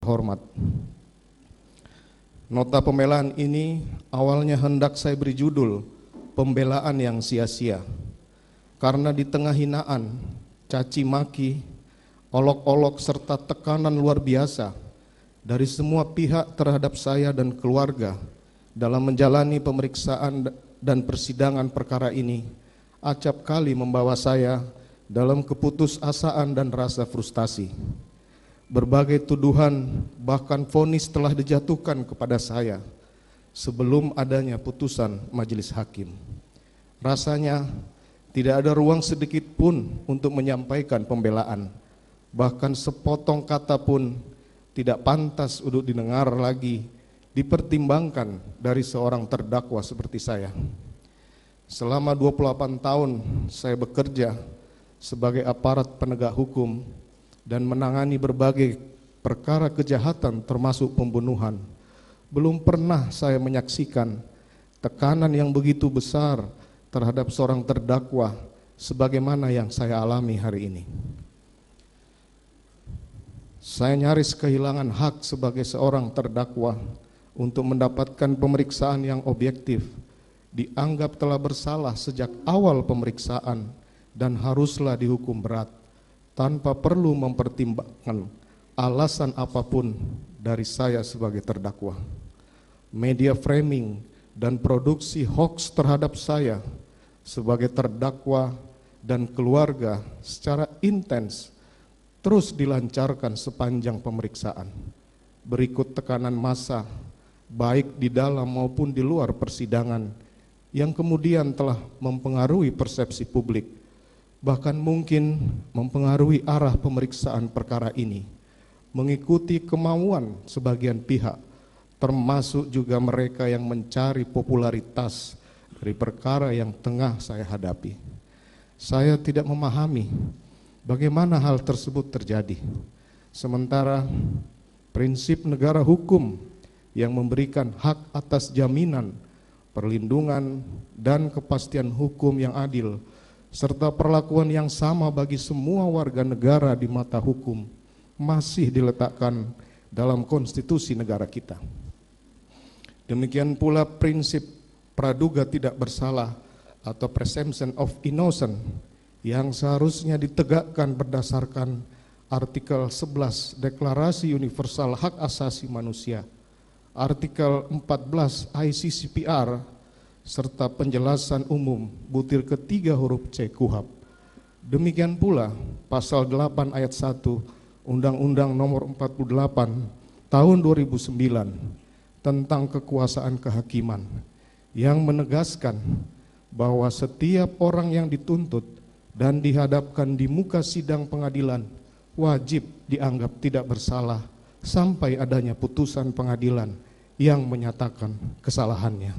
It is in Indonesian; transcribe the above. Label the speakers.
Speaker 1: Hormat. Nota pembelaan ini awalnya hendak saya beri judul pembelaan yang sia-sia, karena di tengah hinaan, caci maki, olok-olok serta tekanan luar biasa dari semua pihak terhadap saya dan keluarga dalam menjalani pemeriksaan dan persidangan perkara ini, acap kali membawa saya dalam keputusasaan dan rasa frustasi. Berbagai tuduhan bahkan vonis telah dijatuhkan kepada saya sebelum adanya putusan majelis hakim. Rasanya tidak ada ruang sedikit pun untuk menyampaikan pembelaan. Bahkan sepotong kata pun tidak pantas untuk didengar lagi, dipertimbangkan dari seorang terdakwa seperti saya. Selama 28 tahun saya bekerja sebagai aparat penegak hukum dan menangani berbagai perkara kejahatan termasuk pembunuhan. Belum pernah saya menyaksikan tekanan yang begitu besar terhadap seorang terdakwa sebagaimana yang saya alami hari ini. Saya nyaris kehilangan hak sebagai seorang terdakwa untuk mendapatkan pemeriksaan yang objektif, dianggap telah bersalah sejak awal pemeriksaan dan haruslah dihukum berat tanpa perlu mempertimbangkan alasan apapun dari saya sebagai terdakwa. Media framing dan produksi hoax terhadap saya sebagai terdakwa dan keluarga secara intens terus dilancarkan sepanjang pemeriksaan. Berikut tekanan massa baik di dalam maupun di luar persidangan yang kemudian telah mempengaruhi persepsi publik, bahkan mungkin mempengaruhi arah pemeriksaan perkara ini, mengikuti kemauan sebagian pihak, termasuk juga mereka yang mencari popularitas dari perkara yang tengah saya hadapi. Saya tidak memahami bagaimana hal tersebut terjadi, sementara prinsip negara hukum yang memberikan hak atas jaminan, perlindungan, dan kepastian hukum yang adil serta perlakuan yang sama bagi semua warga negara di mata hukum masih diletakkan dalam konstitusi negara kita. Demikian pula prinsip praduga tidak bersalah atau presumption of innocence yang seharusnya ditegakkan berdasarkan artikel 11 Deklarasi Universal Hak Asasi Manusia, artikel 14 ICCPR, serta penjelasan umum butir ketiga huruf C KUHP. Demikian pula pasal 8 ayat 1 Undang-Undang Nomor 48 Tahun 2009 tentang kekuasaan kehakiman yang menegaskan bahwa setiap orang yang dituntut dan dihadapkan di muka sidang pengadilan wajib dianggap tidak bersalah sampai adanya putusan pengadilan yang menyatakan kesalahannya.